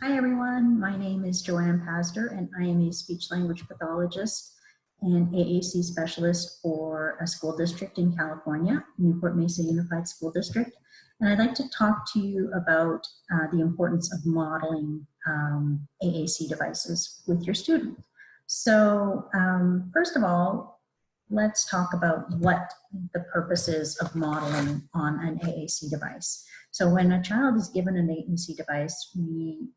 Hi everyone, my name is Joanne Pasder and I am a speech language pathologist and AAC specialist for a school district in California, Newport Mesa Unified School District. And I'd like to talk to you about the importance of modeling AAC devices with your student. So first of all, let's talk about what the purpose is of modeling on an AAC device. So when a child is given an AAC device, we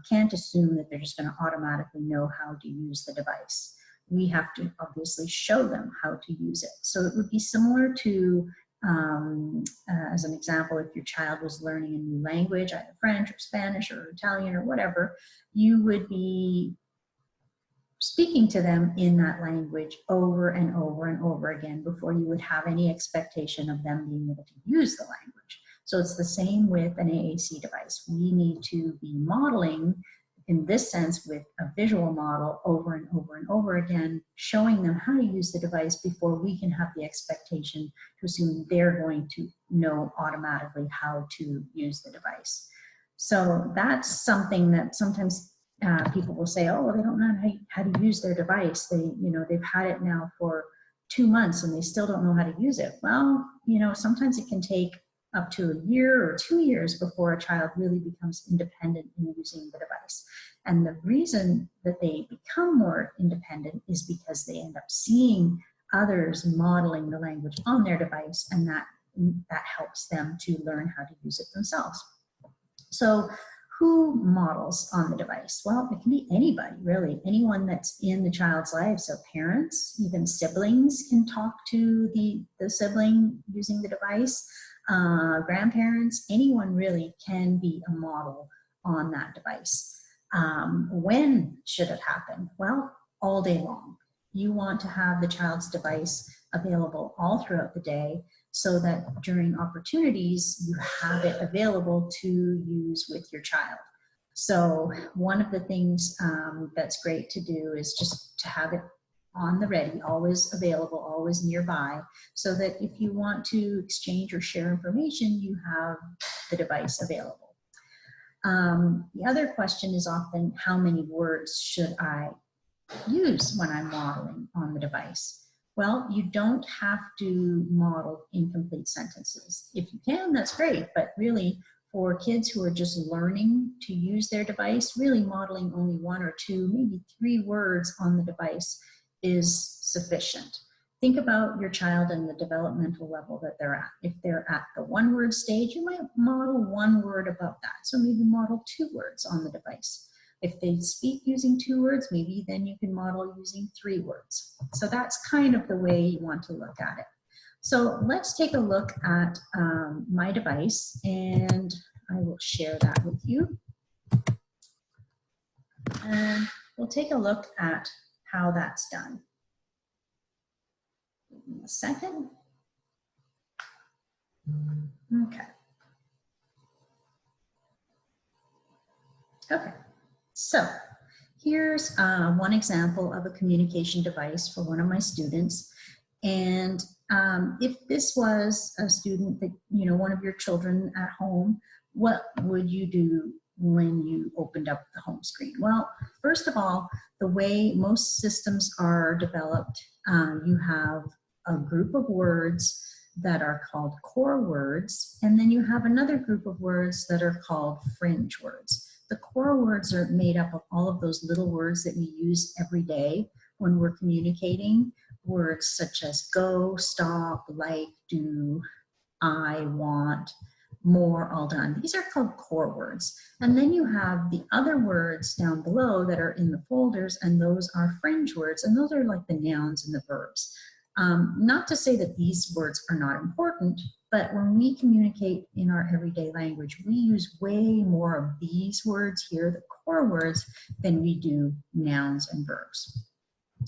can't assume that they're just going to automatically know how to use the device. We have to obviously show them how to use it. So it would be similar to, as an example, if your child was learning a new language, either French or Spanish or Italian or whatever, you would be speaking to them in that language over and over and over again before you would have any expectation of them being able to use the language. So it's the same with an AAC device. We need to be modeling in this sense with a visual model over and over and over again, showing them how to use the device before we can have the expectation to assume they're going to know automatically how to use the device. So that's something that sometimes people will say, oh, well, they don't know how to use their device. They've had it now for 2 months and they still don't know how to use it. Well, sometimes it can take up to a year or 2 years before a child really becomes independent in using the device. And the reason that they become more independent is because they end up seeing others modeling the language on their device, and that helps them to learn how to use it themselves. So who models on the device? Well, it can be anybody, really, anyone that's in the child's life. So parents, even siblings can talk to the sibling using the device. Grandparents, anyone really can be a model on that device. When should it happen? Well, all day long. You want to have the child's device available all throughout the day so that during opportunities, you have it available to use with your child. So one of the things that's great to do is just to have it on the ready, always available, always nearby, so that if you want to exchange or share information, you have the device available. The other question is often, how many words should I use when I'm modeling on the device? Well, you don't have to model incomplete sentences. If you can, that's great, but really for kids who are just learning to use their device, really modeling only 1 or 2, maybe 3 words on the device is sufficient. Think about your child and the developmental level that they're at. If they're at the 1-word stage, you might model 1 word above that. So maybe model 2 words on the device. If they speak using 2 words, maybe then you can model using 3 words. So that's kind of the way you want to look at it. So let's take a look at my device, and I will share that with you. And we'll take a look at how that's done. Give me a second. Okay. Okay. So here's one example of a communication device for one of my students. And if this was a student that, one of your children at home, what would you do when you opened up the home screen? Well, first of all, the way most systems are developed, you have a group of words that are called core words, and then you have another group of words that are called fringe words. The core words are made up of all of those little words that we use every day when we're communicating. Words such as go, stop, like, do, I, want, more, all done. These are called core words. And then you have the other words down below that are in the folders, and those are fringe words, and those are like the nouns and the verbs. Not to say that these words are not important, but when we communicate in our everyday language, we use way more of these words here, the core words, than we do nouns and verbs.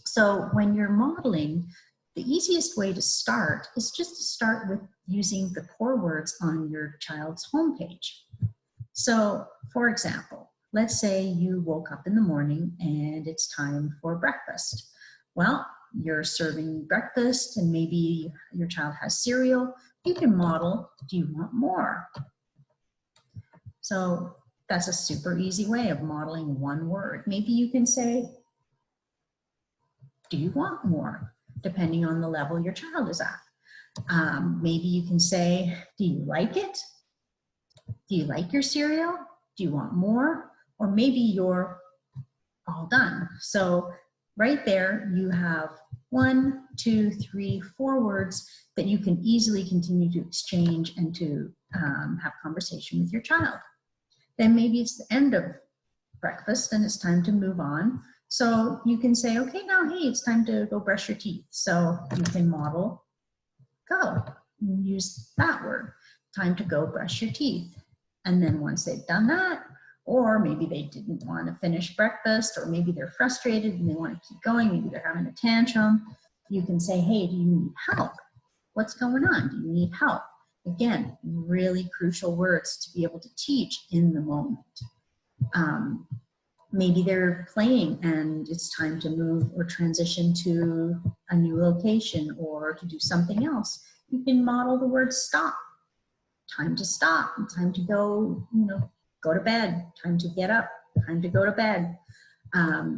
So when you're modeling, the easiest way to start is just to start with using the core words on your child's homepage. So for example, let's say you woke up in the morning and it's time for breakfast. Well, you're serving breakfast and maybe your child has cereal. You can model, do you want more? So That's a super easy way of modeling one word. Maybe you can say, do you want more? Depending on the level your child is at. Maybe you can say, do you like it? Do you like your cereal? Do you want more? Or maybe you're all done. So right there, you have 1, 2, 3, 4 words that you can easily continue to exchange and to have conversation with your child. Then maybe it's the end of breakfast and it's time to move on. So you can say, okay, now, hey, it's time to go brush your teeth. So you can model go, use that word, time to go brush your teeth. And then once they've done that, or maybe they didn't want to finish breakfast, or maybe they're frustrated and they want to keep going, maybe they're having a tantrum, you can say, hey, do you need help? What's going on? Do you need help? Again, really crucial words to be able to teach in the moment. Maybe they're playing and it's time to move or transition to a new location or to do something else. You can model the word stop. Time to stop, time to go, go to bed, time to get up, time to go to bed.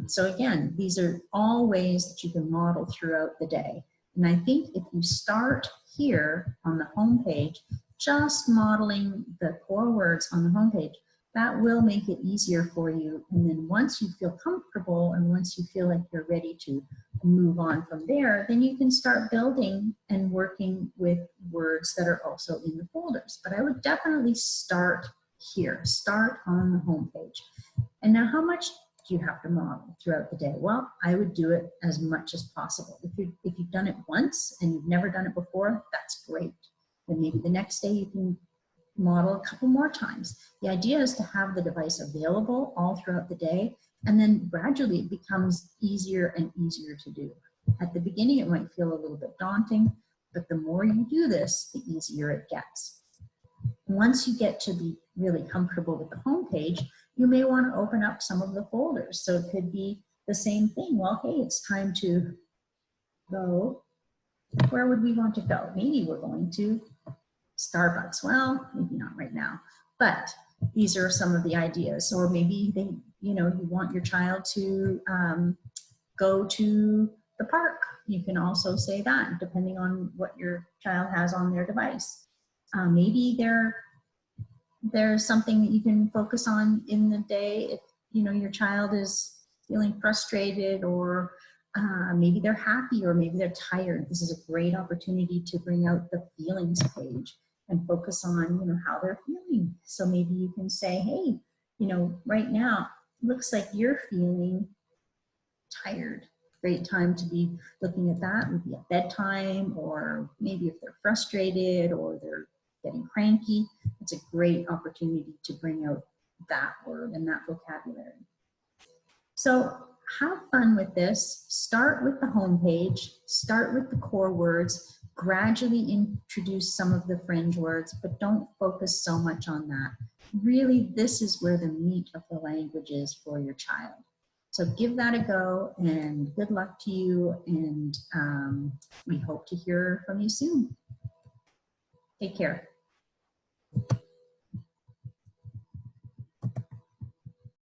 So again, these are all ways that you can model throughout the day. And I think if you start here on the home page, just modeling the core words on the home page, that will make it easier for you. And then once you feel comfortable and once you feel like you're ready to move on from there, then you can start building and working with words that are also in the folders. But I would definitely start here, start on the home page. And now how much do you have to model throughout the day? Well, I would do it as much as possible. If you've done it once and you've never done it before, that's great. Then maybe the next day you can model a couple more times. The idea is to have the device available all throughout the day, and then gradually it becomes easier and easier to do. At the beginning, it might feel a little bit daunting, but the more you do this, the easier it gets. Once you get to be really comfortable with the home page, you may want to open up some of the folders. So it could be the same thing. Well, hey, it's time to go. Where would we want to go? Maybe we're going to Starbucks. Well, maybe not right now, but these are some of the ideas. Or maybe you want your child to go to the park. You can also say that, depending on what your child has on their device. Maybe there's something that you can focus on in the day. If your child is feeling frustrated, or maybe they're happy, or maybe they're tired. This is a great opportunity to bring out the feelings page and focus on how they're feeling. So maybe you can say, hey, right now looks like you're feeling tired. Great time to be looking at that would be at bedtime, or maybe if they're frustrated or they're getting cranky. It's a great opportunity to bring out that word and that vocabulary. So have fun with this. Start with the home page, start with the core words, gradually introduce some of the fringe words, but don't focus so much on that. Really, this is where the meat of the language is for your child. So give that a go, and good luck to you, and we hope to hear from you soon. Take care.